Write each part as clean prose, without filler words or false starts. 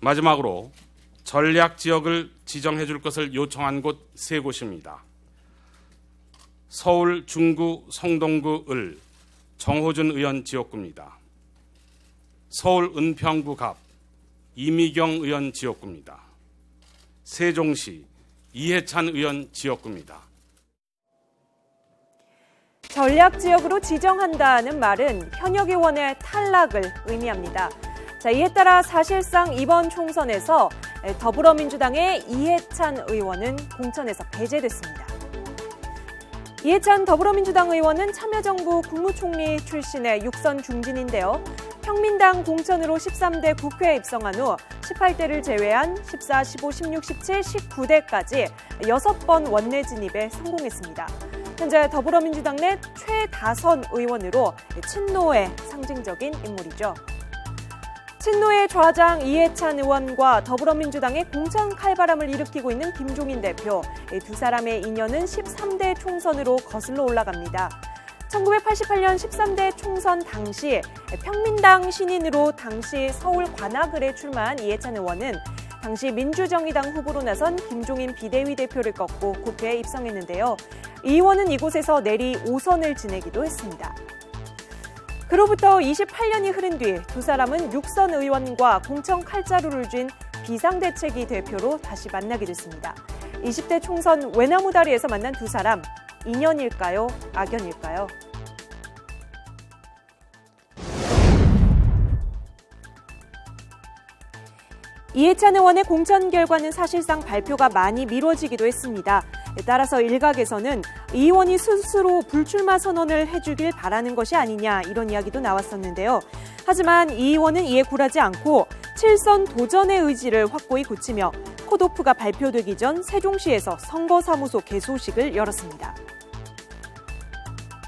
마지막으로 전략지역을 지정해 줄 것을 요청한 곳 세 곳입니다. 서울 중구 성동구 을 정호준 의원 지역구입니다. 서울 은평구 갑 이미경 의원 지역구입니다. 세종시 이해찬 의원 지역구입니다. 전략지역으로 지정한다는 말은 현역 의원의 탈락을 의미합니다. 자, 이에 따라 사실상 이번 총선에서 더불어민주당의 이해찬 의원은 공천에서 배제됐습니다. 이해찬 더불어민주당 의원은 참여정부 국무총리 출신의 육선 중진인데요. 평민당 공천으로 13대 국회에 입성한 후 18대를 제외한 14, 15, 16, 17, 19대까지 6번 원내 진입에 성공했습니다. 현재 더불어민주당 내 최다선 의원으로 친노의 상징적인 인물이죠. 친노의 좌장 이해찬 의원과 더불어민주당의 공천 칼바람을 일으키고 있는 김종인 대표, 두 사람의 인연은 13대 총선으로 거슬러 올라갑니다. 1988년 13대 총선 당시 평민당 신인으로 당시 서울 관악을에 출마한 이해찬 의원은 당시 민주정의당 후보로 나선 김종인 비대위 대표를 꺾고 국회에 입성했는데요. 이 의원은 이곳에서 내리 5선을 지내기도 했습니다. 그로부터 28년이 흐른 뒤 두 사람은 육선 의원과 공천 칼자루를 쥔 비상대책위 대표로 다시 만나게 됐습니다. 20대 총선 외나무다리에서 만난 두 사람, 인연일까요? 악연일까요? 이해찬 의원의 공천 결과는 사실상 발표가 많이 미뤄지기도 했습니다. 따라서 일각에서는 이 의원이 스스로 불출마 선언을 해주길 바라는 것이 아니냐 이런 이야기도 나왔었는데요. 하지만 이 의원은 이에 굴하지 않고 7선 도전의 의지를 확고히 굳히며 컷오프가 발표되기 전 세종시에서 선거사무소 개소식을 열었습니다.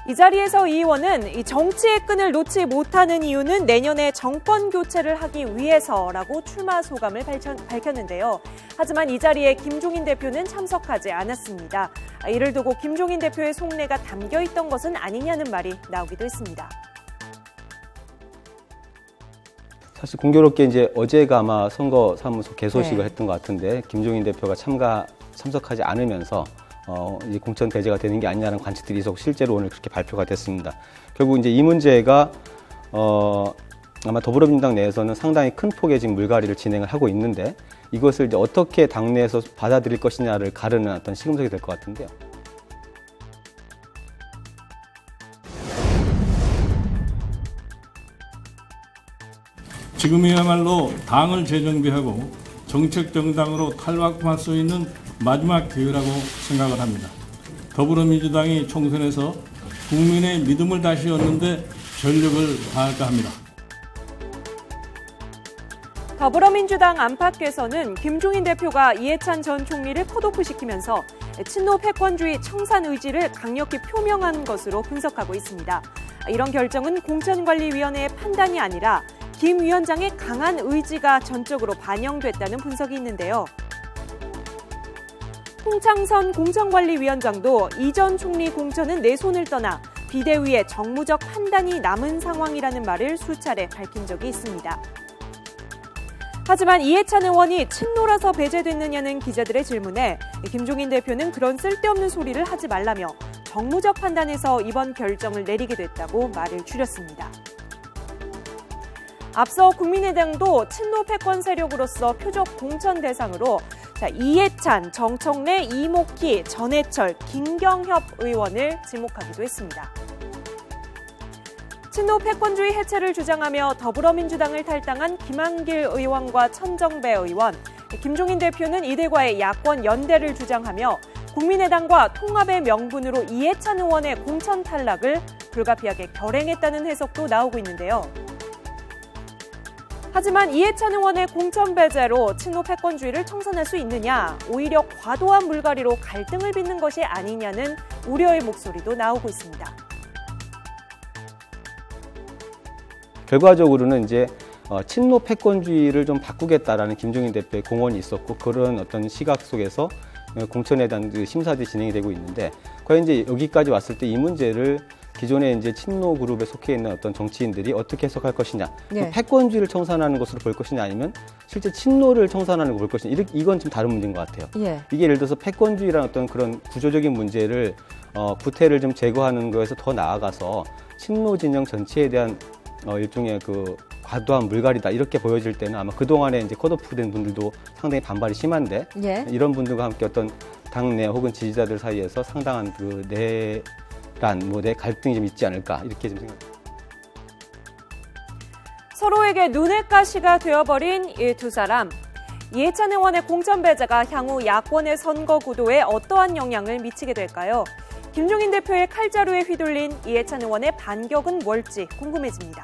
이 자리에서 이 의원은 이 정치의 끈을 놓지 못하는 이유는 내년에 정권 교체를 하기 위해서라고 출마 소감을 밝혔는데요. 하지만 이 자리에 김종인 대표는 참석하지 않았습니다. 이를 두고 김종인 대표의 속내가 담겨있던 것은 아니냐는 말이 나오기도 했습니다. 사실 공교롭게 이제 어제가 아마 선거사무소 개소식을 했던 것 같은데 김종인 대표가 참석하지 않으면서 이제 공천 배제가 되는 게 아니냐는 관측들이 있었고 실제로 오늘 그렇게 발표가 됐습니다. 결국 이제 이 문제가 아마 더불어민주당 내에서는 상당히 큰 폭의 지금 물갈이를 진행을 하고 있는데 이것을 이제 어떻게 당내에서 받아들일 것이냐를 가르는 어떤 시금석이 될 것 같은데요. 지금이야말로 당을 재정비하고 정책 정당으로 탈바꿈할 수 있는 마지막 기회라고 생각을 합니다. 더불어민주당이 총선에서 국민의 믿음을 다시 얻는데 전력을 다할까 합니다. 더불어민주당 안팎에서는 김종인 대표가 이해찬 전 총리를 컷오프시키면서 친노 패권주의 청산 의지를 강력히 표명한 것으로 분석하고 있습니다. 이런 결정은 공천관리위원회의 판단이 아니라 김 위원장의 강한 의지가 전적으로 반영됐다는 분석이 있는데요. 홍창선 공천관리위원장도 이 전 총리 공천은 내 손을 떠나 비대위의 정무적 판단이 남은 상황이라는 말을 수차례 밝힌 적이 있습니다. 하지만 이해찬 의원이 친노라서 배제됐느냐는 기자들의 질문에 김종인 대표는 그런 쓸데없는 소리를 하지 말라며 정무적 판단에서 이번 결정을 내리게 됐다고 말을 줄였습니다. 앞서 국민의당도 친노 패권 세력으로서 표적 공천 대상으로 이해찬, 정청래, 이목희, 전해철, 김경협 의원을 지목하기도 했습니다. 친노 패권주의 해체를 주장하며 더불어민주당을 탈당한 김한길 의원과 천정배 의원, 김종인 대표는 이들과의 야권 연대를 주장하며 국민의당과 통합의 명분으로 이해찬 의원의 공천 탈락을 불가피하게 결행했다는 해석도 나오고 있는데요. 하지만 이해찬 의원의 공천 배제로 친노 패권주의를 청산할 수 있느냐, 오히려 과도한 물갈이로 갈등을 빚는 것이 아니냐는 우려의 목소리도 나오고 있습니다. 결과적으로는 이제 친노 패권주의를 좀 바꾸겠다라는 김종인 대표의 공언이 있었고 그런 어떤 시각 속에서 공천에 대한 심사들이 진행이 되고 있는데 과연 이제 여기까지 왔을 때 이 문제를 기존에 이제 친노 그룹에 속해 있는 어떤 정치인들이 어떻게 해석할 것이냐, 예. 패권주의를 청산하는 것으로 볼 것이냐, 아니면 실제 친노를 청산하는 걸 볼 것이냐, 이건 좀 다른 문제인 것 같아요. 예. 이게 예를 들어서 패권주의라는 어떤 그런 구조적인 문제를 구태를 좀 제거하는 거에서 더 나아가서 친노 진영 전체에 대한 일종의 그 과도한 물갈이다 이렇게 보여질 때는 아마 그 동안에 이제 컷오프된 분들도 상당히 반발이 심한데 예. 이런 분들과 함께 어떤 당내 혹은 지지자들 사이에서 상당한 그 내란, 내 갈등이 좀 있지 않을까 이렇게 좀 생각합니다. 서로에게 눈의 가시가 되어버린 이 두 사람. 이해찬 의원의 공천 배제가 향후 야권의 선거 구도에 어떠한 영향을 미치게 될까요? 김종인 대표의 칼자루에 휘둘린 이해찬 의원의 반격은 뭘지 궁금해집니다.